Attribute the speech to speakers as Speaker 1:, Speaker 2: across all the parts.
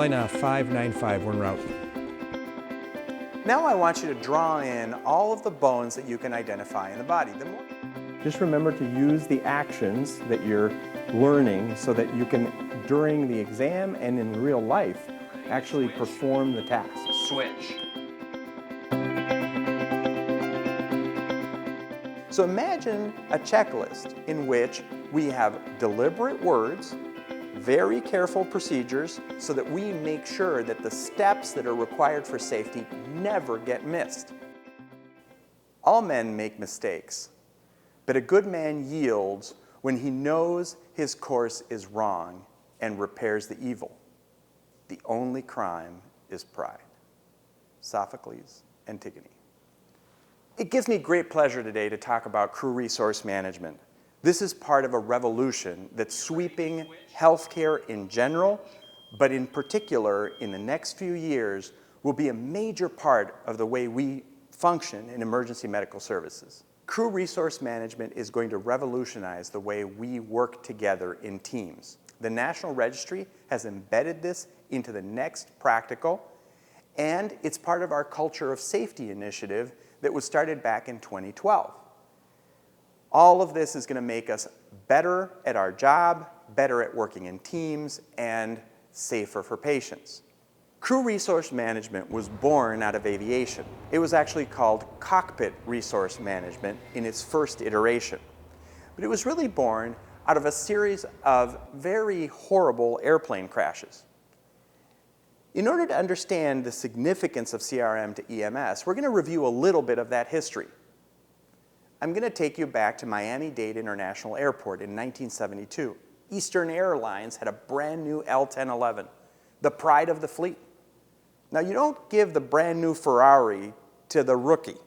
Speaker 1: Flight 595, we're en route.
Speaker 2: Now I want you to draw in all of the bones that you can identify in the body. Just remember to use the actions that you're learning so that you can, during the exam and in real life, actually perform the task.
Speaker 3: Switch.
Speaker 2: So imagine a checklist in which we have deliberate words, very careful procedures, so that we make sure that the steps that are required for safety never get missed. All men make mistakes, but a good man yields when he knows his course is wrong and repairs the evil. The only crime is pride. Sophocles, Antigone. It gives me great pleasure today to talk about crew resource management. This is part of a revolution that's sweeping healthcare in general, but in particular, in the next few years, will be a major part of the way we function in emergency medical services. Crew resource management is going to revolutionize the way we work together in teams. The National Registry has embedded this into the next practical, and it's part of our Culture of Safety initiative that was started back in 2012. All of this is going to make us better at our job, better at working in teams, and safer for patients. Crew resource management was born out of aviation. It was actually called cockpit resource management in its first iteration. But it was really born out of a series of very horrible airplane crashes. In order to understand the significance of CRM to EMS, we're going to review a little bit of that history. I'm going to take you back to Miami-Dade International Airport in 1972. Eastern Airlines had a brand new L-1011, the pride of the fleet. Now, you don't give the brand new Ferrari to the rookie.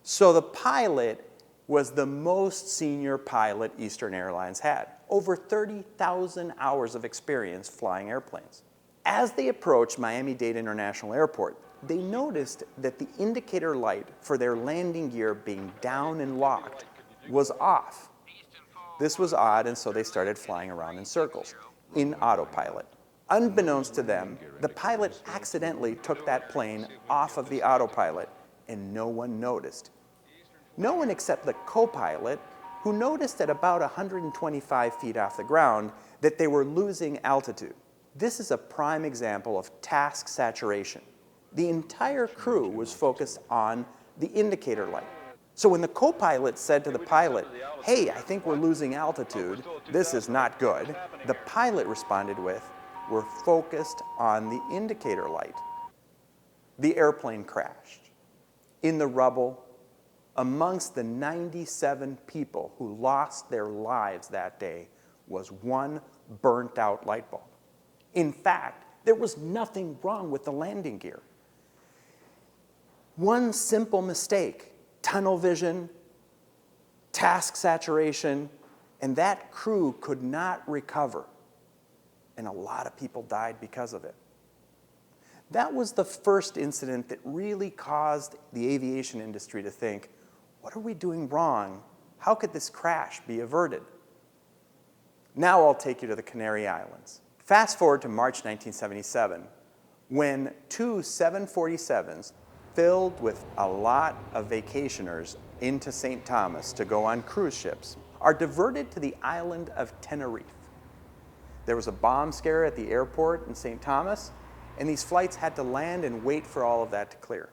Speaker 2: So the pilot was the most senior pilot Eastern Airlines had, over 30,000 hours of experience flying airplanes. As they approached Miami-Dade International Airport, they noticed that the indicator light for their landing gear being down and locked was off. This was odd, and so they started flying around in circles in autopilot. Unbeknownst to them, the pilot accidentally took that plane off of the autopilot, and no one noticed. No one except the co-pilot, who noticed at about 125 feet off the ground that they were losing altitude. This is a prime example of task saturation. The entire crew was focused on the indicator light. So when the co-pilot said to the pilot, "Hey, I think we're losing altitude, this is not good," the pilot responded with, "We're focused on the indicator light." The airplane crashed. In the rubble, amongst the 97 people who lost their lives that day was one burnt-out light bulb. In fact, there was nothing wrong with the landing gear. One simple mistake, tunnel vision, task saturation, and that crew could not recover. And a lot of people died because of it. That was the first incident that really caused the aviation industry to think, what are we doing wrong? How could this crash be averted? Now I'll take you to the Canary Islands. Fast forward to March 1977, when two 747s filled with a lot of vacationers into St. Thomas to go on cruise ships are diverted to the island of Tenerife. There was a bomb scare at the airport in St. Thomas, and these flights had to land and wait for all of that to clear.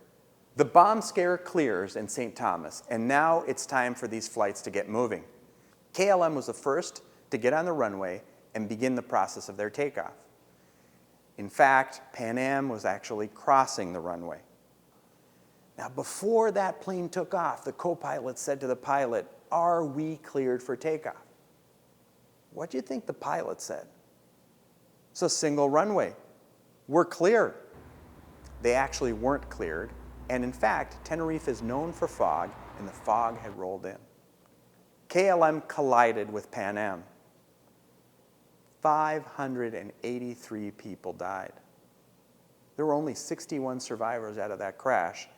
Speaker 2: The bomb scare clears in St. Thomas, and now it's time for these flights to get moving. KLM was the first to get on the runway and begin the process of their takeoff. In fact, Pan Am was actually crossing the runway. Now, before that plane took off, the co-pilot said to the pilot, "Are we cleared for takeoff?" What do you think the pilot said? "It's a single runway. We're clear." They actually weren't cleared, and in fact, Tenerife is known for fog, and the fog had rolled in. KLM collided with Pan Am. 583 people died. There were only 61 survivors out of that crash.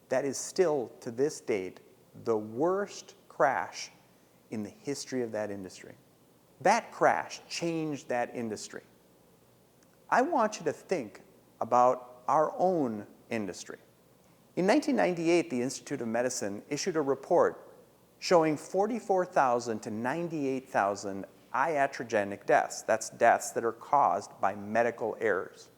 Speaker 2: That is still, to this date, the worst crash in the history of that industry. That crash changed that industry. I want you to think about our own industry. In 1998, the Institute of Medicine issued a report showing 44,000 to 98,000 iatrogenic deaths. That's deaths that are caused by medical errors.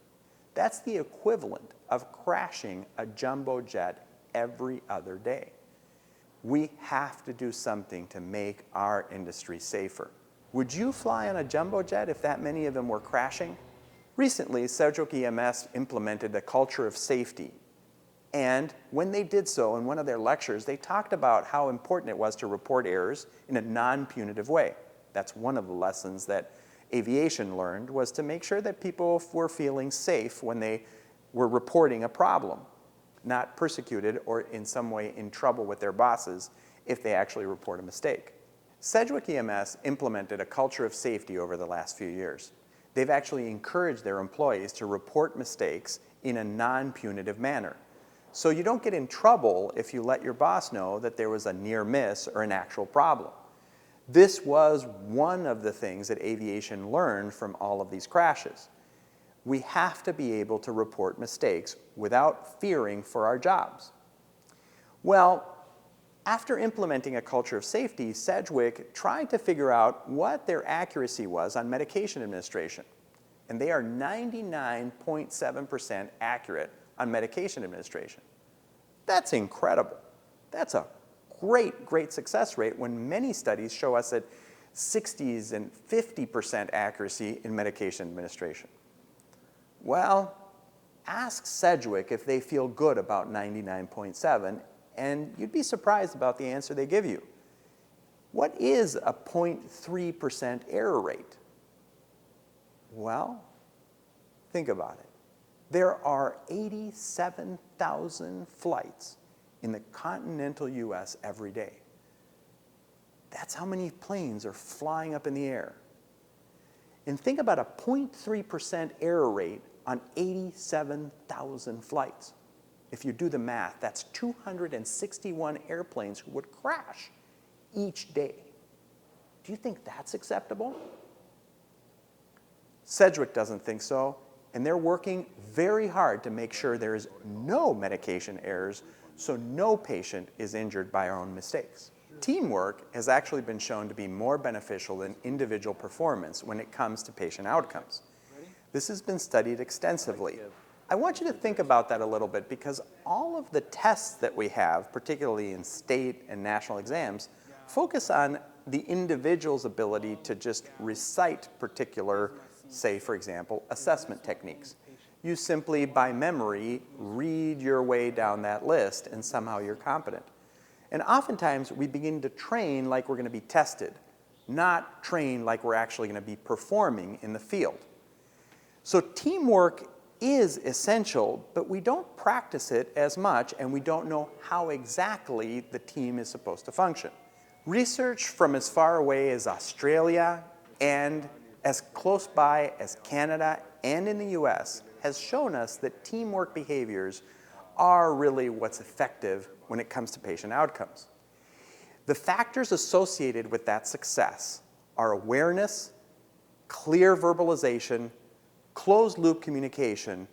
Speaker 2: That's the equivalent of crashing a jumbo jet every other day. We have to do something to make our industry safer. Would you fly on a jumbo jet if that many of them were crashing? Recently, Sedgwick EMS implemented a culture of safety. And when they did so in one of their lectures, they talked about how important it was to report errors in a non-punitive way. That's one of the lessons that aviation learned, was to make sure that people were feeling safe when they were reporting a problem, not persecuted or in some way in trouble with their bosses if they actually report a mistake. Sedgwick EMS implemented a culture of safety over the last few years. They've actually encouraged their employees to report mistakes in a non-punitive manner. So you don't get in trouble if you let your boss know that there was a near miss or an actual problem. This was one of the things that aviation learned from all of these crashes. We have to be able to report mistakes without fearing for our jobs. Well, after implementing a culture of safety, Sedgwick tried to figure out what their accuracy was on medication administration. And they are 99.7% accurate on medication administration. That's incredible. That's a great success rate when many studies show us at 60s and 50% accuracy in medication administration. Well, ask Sedgwick if they feel good about 99.7, and you'd be surprised about the answer they give you. What is a 0.3% error rate? Well, think about it. There are 87,000 flights in the continental US every day. That's how many planes are flying up in the air. And think about a 0.3% error rate on 87,000 flights. If you do the math, that's 261 airplanes who would crash each day. Do you think that's acceptable? Sedgwick doesn't think so, and they're working very hard to make sure there is no medication errors, so no patient is injured by our own mistakes. Teamwork has actually been shown to be more beneficial than individual performance when it comes to patient outcomes. This has been studied extensively. I want you to think about that a little bit, because all of the tests that we have, particularly in state and national exams, focus on the individual's ability to just recite particular, say for example, assessment techniques. You simply, by memory, read your way down that list and somehow you're competent. And oftentimes we begin to train like we're going to be tested, not train like we're actually going to be performing in the field. So teamwork is essential, but we don't practice it as much, and we don't know how exactly the team is supposed to function. Research from as far away as Australia and as close by as Canada and in the US has shown us that teamwork behaviors are really what's effective when it comes to patient outcomes. The factors associated with that success are awareness, clear verbalization, closed-loop communication,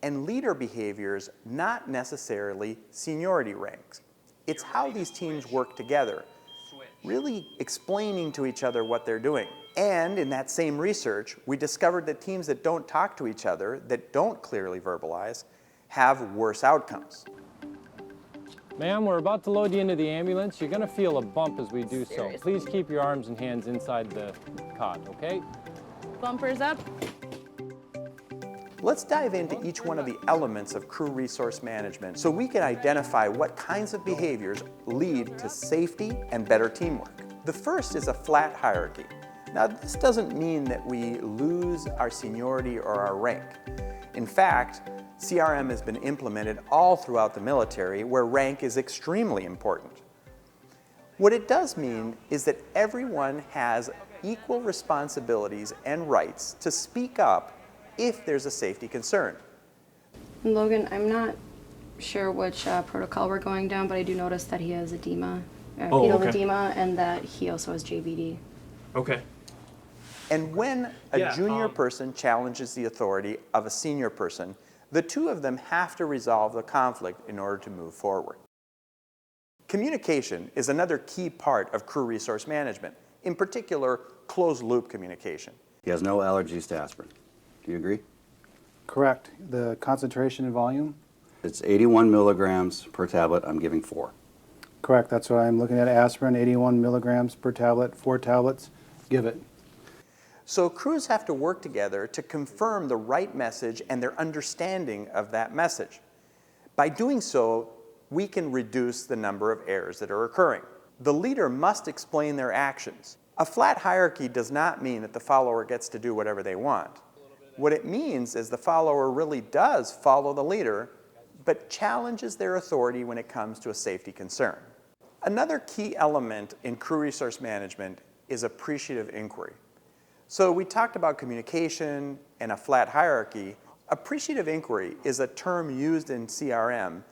Speaker 2: and leader behaviors, not necessarily seniority ranks. It's how these teams work together, really explaining to each other what they're doing. And in that same research, we discovered that teams that don't talk to each other, that don't clearly verbalize, have worse outcomes.
Speaker 3: Ma'am, we're about to load you into the ambulance. You're going to feel a bump as we do so.
Speaker 4: Seriously?
Speaker 3: Please keep your arms and hands inside the cot, okay?
Speaker 4: Bumpers up.
Speaker 2: Let's dive into each one of the elements of crew resource management so we can identify what kinds of behaviors lead to safety and better teamwork. The first is a flat hierarchy. Now, this doesn't mean that we lose our seniority or our rank. In fact, CRM has been implemented all throughout the military, where rank is extremely important. What it does mean is that everyone has equal responsibilities and rights to speak up if there's a safety concern.
Speaker 5: Logan, I'm not sure which protocol we're going down, but I do notice that he has edema, fetal edema, and that he also has JVD.
Speaker 6: Okay.
Speaker 2: And when a junior person challenges the authority of a senior person, the two of them have to resolve the conflict in order to move forward. Communication is another key part of crew resource management, in particular, closed-loop communication.
Speaker 4: He has no allergies to aspirin. Do you agree?
Speaker 6: Correct. The concentration and volume?
Speaker 4: It's 81 milligrams per tablet. I'm giving 4.
Speaker 6: Correct. That's what I'm looking at. Aspirin, 81 milligrams per tablet, 4 tablets. Give it.
Speaker 2: So crews have to work together to confirm the right message and their understanding of that message. By doing so, we can reduce the number of errors that are occurring. The leader must explain their actions. A flat hierarchy does not mean that the follower gets to do whatever they want. What it means is the follower really does follow the leader, but challenges their authority when it comes to a safety concern. Another key element in crew resource management is appreciative inquiry. So we talked about communication and a flat hierarchy. Appreciative inquiry is a term used in CRM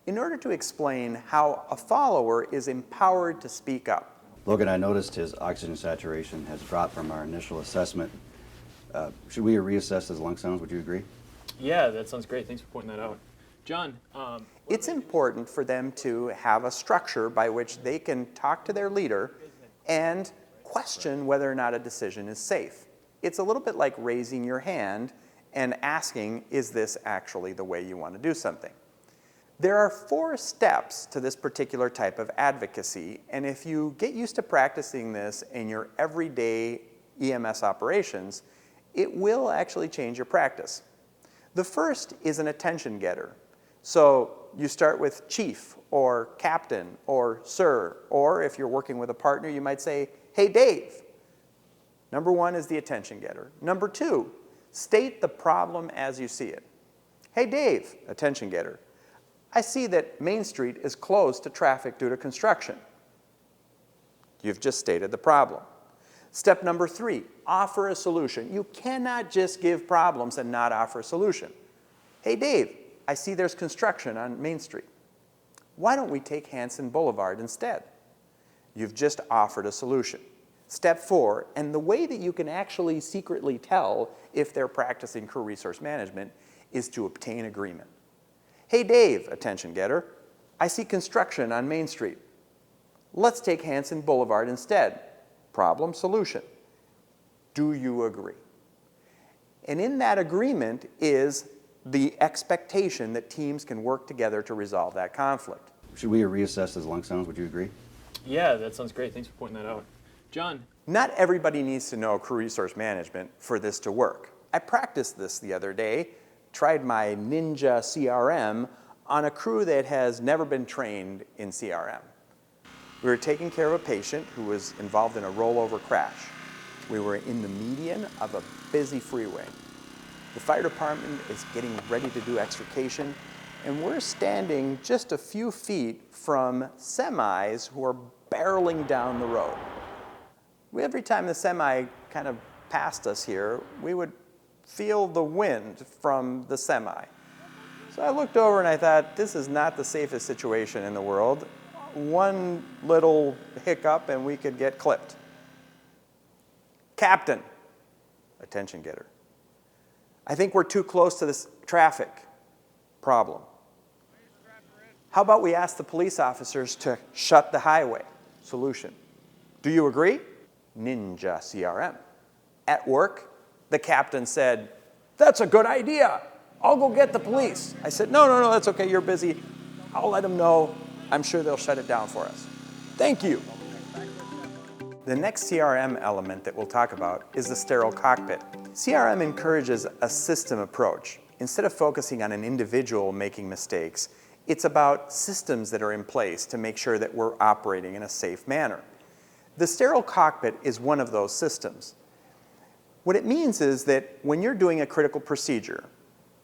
Speaker 2: in order to explain how a follower is empowered to speak up.
Speaker 4: Logan, I noticed his oxygen saturation has dropped from our initial assessment. Should we reassess his lung sounds? Would you agree?
Speaker 3: Yeah, that sounds great. Thanks for pointing that out. John,
Speaker 2: It's important for them to have a structure by which they can talk to their leader and question whether or not a decision is safe. It's a little bit like raising your hand and asking, is this actually the way you want to do something? There are 4 steps to this particular type of advocacy, and if you get used to practicing this in your everyday EMS operations, it will actually change your practice. The first is an attention getter. So you start with chief or captain or sir, or if you're working with a partner, you might say, hey Dave. Number 1 is the attention getter. Number 2, state the problem as you see it. Hey Dave, attention getter. I see that Main Street is closed to traffic due to construction. You've just stated the problem. Step number 3, offer a solution. You cannot just give problems and not offer a solution. Hey Dave, I see there's construction on Main Street. Why don't we take Hanson Boulevard instead? You've just offered a solution. Step 4, and the way that you can actually secretly tell if they're practicing crew resource management is to obtain agreement. Hey Dave, attention getter, I see construction on Main Street. Let's take Hanson Boulevard instead. Problem, solution. Do you agree? And in that agreement is the expectation that teams can work together to resolve that conflict.
Speaker 4: Should we reassess his lung sounds? Would you agree?
Speaker 3: yeah, that sounds great. Thanks for pointing that out. John,
Speaker 2: Not everybody needs to know crew resource management for this to work. I practiced this the other day, tried my Ninja CRM on a crew that has never been trained in CRM. We were taking care of a patient who was involved in a rollover crash. We were in the median of a busy freeway. The fire department is getting ready to do extrication, and we're standing just a few feet from semis who are barreling down the road. Every time the semi kind of passed us here, we would feel the wind from the semi. So I looked over and I thought, this is not the safest situation in the world. One little hiccup and we could get clipped. Captain, attention getter. I think we're too close to this traffic problem. How about we ask the police officers to shut the highway? Solution. Do you agree? Ninja CRM. At work, the captain said, that's a good idea. I'll go get the police. I said, no, that's okay. You're busy. I'll let them know. I'm sure they'll shut it down for us. Thank you. The next CRM element that we'll talk about is the sterile cockpit. CRM encourages a system approach. Instead of focusing on an individual making mistakes, it's about systems that are in place to make sure that we're operating in a safe manner. The sterile cockpit is one of those systems. What it means is that when you're doing a critical procedure,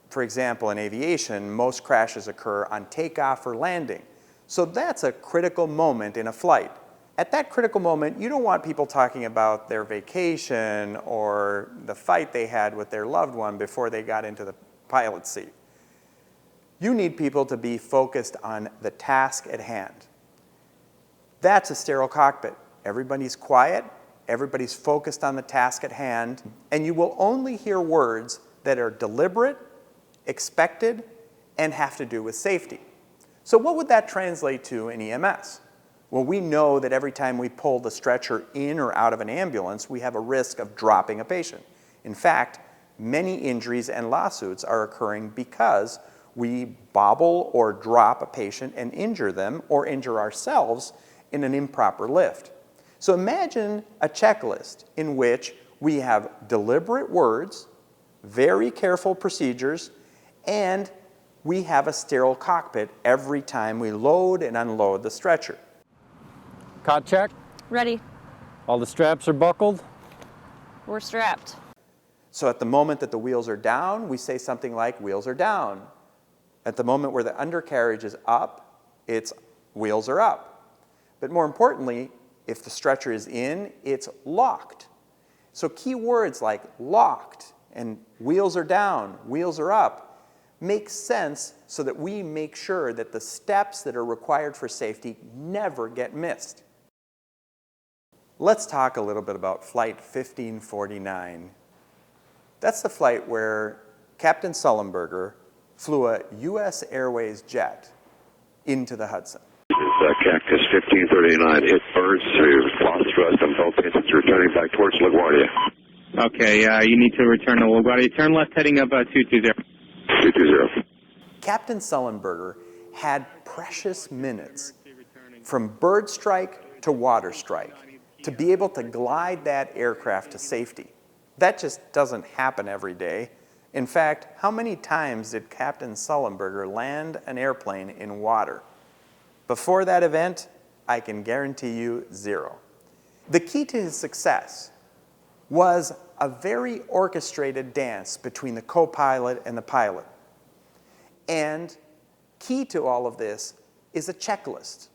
Speaker 2: for example, in aviation, most crashes occur on takeoff or landing. So that's a critical moment in a flight. At that critical moment, you don't want people talking about their vacation or the fight they had with their loved one before they got into the pilot's seat. You need people to be focused on the task at hand. That's a sterile cockpit. Everybody's quiet, everybody's focused on the task at hand, and you will only hear words that are deliberate, expected, and have to do with safety. So what would that translate to in EMS? Well, we know that every time we pull the stretcher in or out of an ambulance, we have a risk of dropping a patient. In fact, many injuries and lawsuits are occurring because we bobble or drop a patient and injure them or injure ourselves in an improper lift. So imagine a checklist in which we have deliberate words, very careful procedures, and we have a sterile cockpit every time we load and unload the stretcher.
Speaker 3: Cot check.
Speaker 7: Ready.
Speaker 3: All the straps are buckled.
Speaker 7: We're strapped.
Speaker 2: So at the moment that the wheels are down, we say something like, wheels are down. At the moment where the undercarriage is up, it's wheels are up. But more importantly, if the stretcher is in, it's locked. So key words like locked and wheels are down, wheels are up, make sense so that we make sure that the steps that are required for safety never get missed. Let's talk a little bit about Flight 1549. That's the flight where Captain Sullenberger flew a U.S. Airways jet into the Hudson.
Speaker 8: Cactus 1539 hit birds through lost thrust on both engines returning back towards LaGuardia.
Speaker 9: Okay, you need to return to LaGuardia. Turn left heading up 220.
Speaker 8: 220.
Speaker 2: Captain Sullenberger had precious minutes from bird strike to water strike to be able to glide that aircraft to safety. That just doesn't happen every day. In fact, how many times did Captain Sullenberger land an airplane in water? Before that event, I can guarantee you 0. The key to his success was a very orchestrated dance between the co-pilot and the pilot. And key to all of this is a checklist.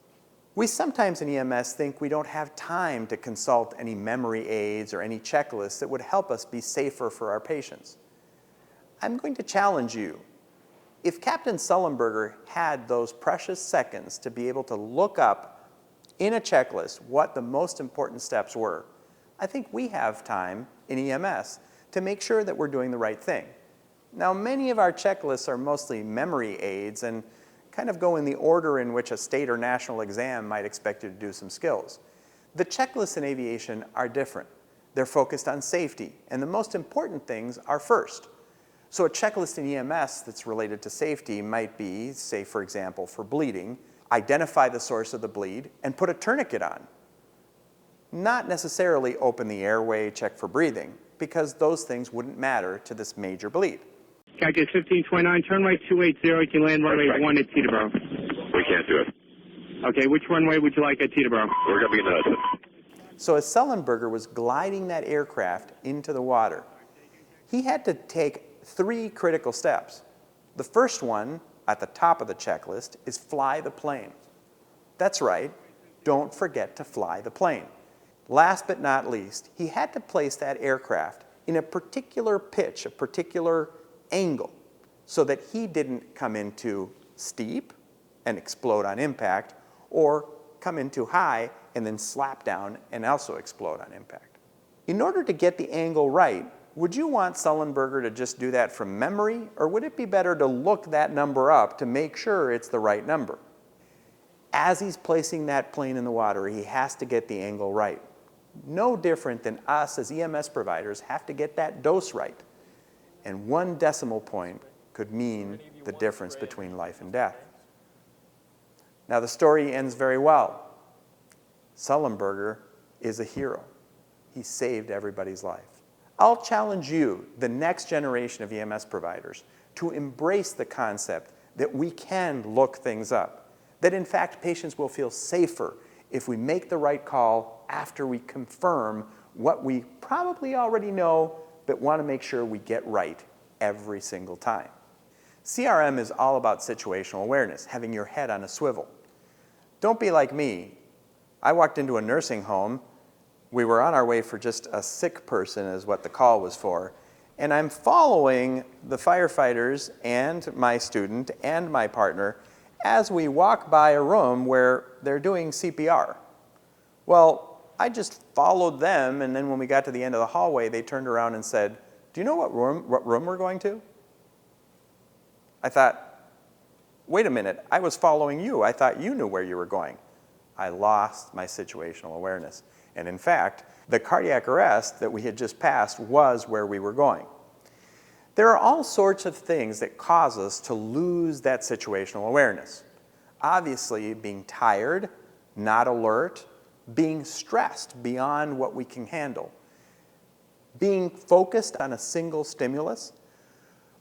Speaker 2: We sometimes in EMS think we don't have time to consult any memory aids or any checklists that would help us be safer for our patients. I'm going to challenge you. If Captain Sullenberger had those precious seconds to be able to look up in a checklist what the most important steps were, I think we have time in EMS to make sure that we're doing the right thing. Now, many of our checklists are mostly memory aids and kind of go in the order in which a state or national exam might expect you to do some skills. The checklists in aviation are different. They're focused on safety, and the most important things are first. So a checklist in EMS that's related to safety might be, say for example, for bleeding, identify the source of the bleed and put a tourniquet on. Not necessarily open the airway, check for breathing, because those things wouldn't matter to this major bleed.
Speaker 9: Cactus 1529, turn right 280, you can land runway 1 at Teterboro.
Speaker 8: We can't do it.
Speaker 9: Okay, which runway would you like at Teterboro?
Speaker 8: We're going to be in the Hudson.
Speaker 2: So as Sullenberger was gliding that aircraft into the water, he had to take 3 critical steps. The first one, at the top of the checklist, is fly the plane. That's right, don't forget to fly the plane. Last but not least, he had to place that aircraft in a particular pitch, a particular angle, so that he didn't come in too steep and explode on impact, or come in too high and then slap down and also explode on impact. In order to get the angle right, would you want Sullenberger to just do that from memory, or would it be better to look that number up to make sure it's the right number? As he's placing that plane in the water, he has to get the angle right. No different than us as EMS providers have to get that dose right. And 1 decimal point could mean the difference between life and death. Now the story ends very well. Sullenberger is a hero. He saved everybody's life. I'll challenge you, the next generation of EMS providers, to embrace the concept that we can look things up, that in fact patients will feel safer if we make the right call after we confirm what we probably already know, but want to make sure we get right every single time. CRM is all about situational awareness, having your head on a swivel. Don't be like me. I walked into a nursing home. We were on our way for just a sick person is what the call was for. And I'm following the firefighters and my student and my partner as we walk by a room where they're doing CPR. Well, I just followed them, and then when we got to the end of the hallway, they turned around and said, "Do you know what room we're going to?" I thought, wait a minute, I was following you. I thought you knew where you were going. I lost my situational awareness. And in fact, the cardiac arrest that we had just passed was where we were going. There are all sorts of things that cause us to lose that situational awareness. Obviously, being tired, not alert, being stressed beyond what we can handle, being focused on a single stimulus,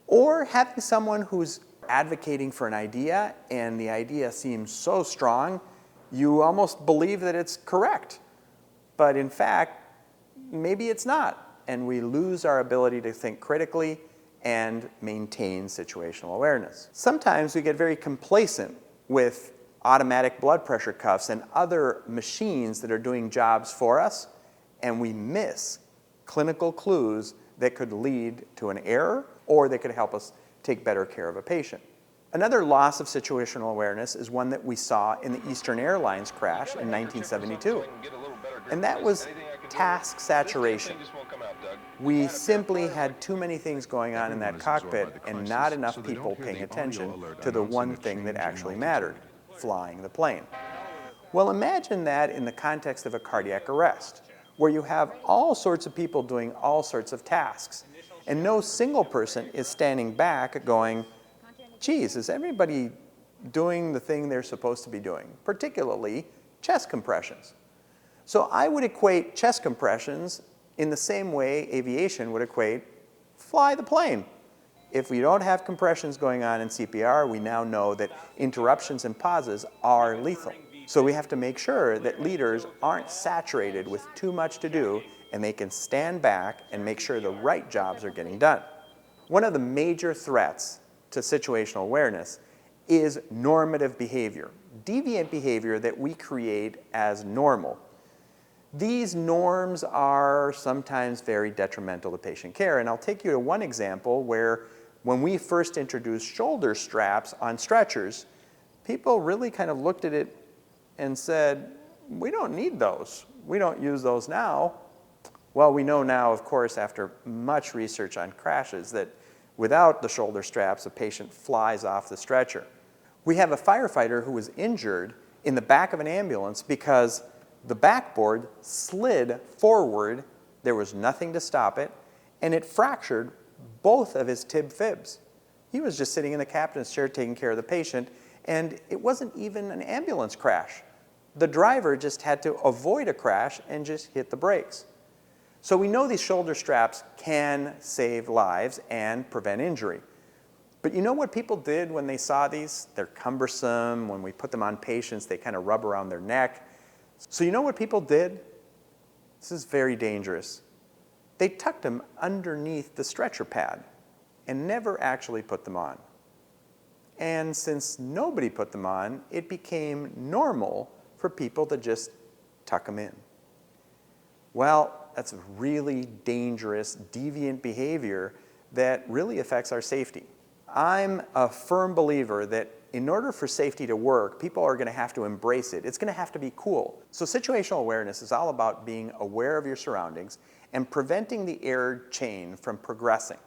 Speaker 2: or having someone who's advocating for an idea and the idea seems so strong, you almost believe that it's correct. But in fact, maybe it's not, and we lose our ability to think critically and maintain situational awareness. Sometimes we get very complacent with automatic blood pressure cuffs and other machines that are doing jobs for us, and we miss clinical clues that could lead to an error or that could help us take better care of a patient. Another loss of situational awareness is one that we saw in the Eastern Airlines crash in 1972, and that was task saturation. We simply had too many things going on in that cockpit and not enough people paying attention to the one thing that actually mattered: flying the plane. Well, imagine that in the context of a cardiac arrest, where you have all sorts of people doing all sorts of tasks, and no single person is standing back going, geez, is everybody doing the thing they're supposed to be doing, particularly chest compressions. So I would equate chest compressions in the same way aviation would equate fly the plane. If we don't have compressions going on in CPR, we now know that interruptions and pauses are lethal. So we have to make sure that leaders aren't saturated with too much to do and they can stand back and make sure the right jobs are getting done. One of the major threats to situational awareness is normative behavior, deviant behavior that we create as normal. These norms are sometimes very detrimental to patient care, and I'll take you to one example where when we first introduced shoulder straps on stretchers, people really kind of looked at it and said, we don't need those. We don't use those now. Well, we know now, of course, after much research on crashes, that without the shoulder straps, a patient flies off the stretcher. We have a firefighter who was injured in the back of an ambulance because the backboard slid forward, there was nothing to stop it, and it fractured both of his tib fibs. He was just sitting in the captain's chair taking care of the patient, and it wasn't even an ambulance crash. The driver just had to avoid a crash and just hit the brakes. So we know these shoulder straps can save lives and prevent injury. But you know what people did when they saw these? They're cumbersome. When we put them on patients, they kind of rub around their neck. So you know what people did? This is very dangerous. They tucked them underneath the stretcher pad and never actually put them on. And since nobody put them on, it became normal for people to just tuck them in. Well, that's a really dangerous, deviant behavior that really affects our safety. I'm a firm believer that in order for safety to work, people are going to have to embrace it. It's going to have to be cool. So situational awareness is all about being aware of your surroundings and preventing the error chain from progressing.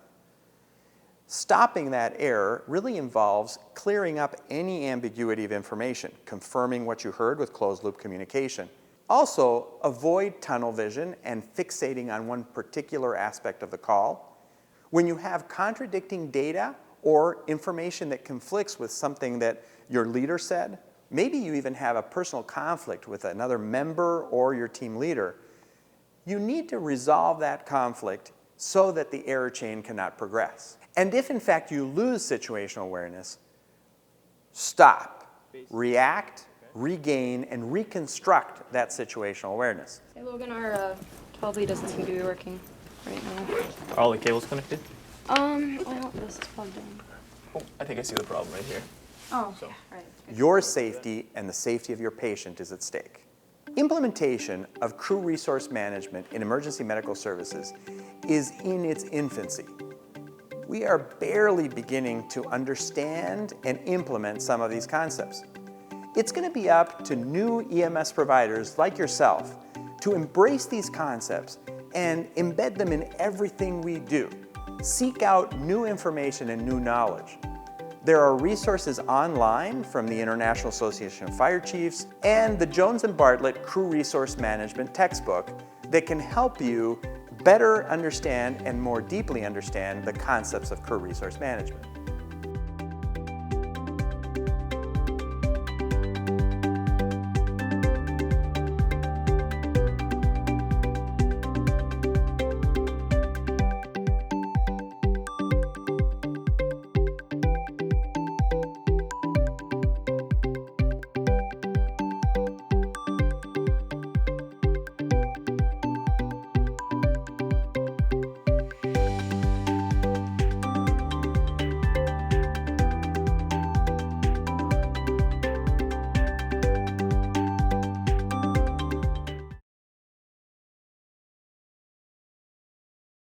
Speaker 2: Stopping that error really involves clearing up any ambiguity of information, confirming what you heard with closed-loop communication. Also, avoid tunnel vision and fixating on one particular aspect of the call. When you have contradicting data or information that conflicts with something that your leader said, maybe you even have a personal conflict with another member or your team leader, you need to resolve that conflict so that the error chain cannot progress. And if in fact you lose situational awareness, stop, react, regain, and reconstruct that situational awareness.
Speaker 5: Hey Logan, our 12 lead doesn't seem to be working right now.
Speaker 10: Are all the cables connected?
Speaker 5: Well, this is plugged in.
Speaker 10: Oh, I think I see the problem right here.
Speaker 5: Oh, yeah, right.
Speaker 2: Your safety and the safety of your patient is at stake. Implementation of crew resource management in emergency medical services is in its infancy. We are barely beginning to understand and implement some of these concepts. It's going to be up to new EMS providers like yourself to embrace these concepts and embed them in everything we do. Seek out new information and new knowledge. There are resources online from the International Association of Fire Chiefs and the Jones and Bartlett Crew Resource Management textbook that can help you better understand and more deeply understand the concepts of crew resource management.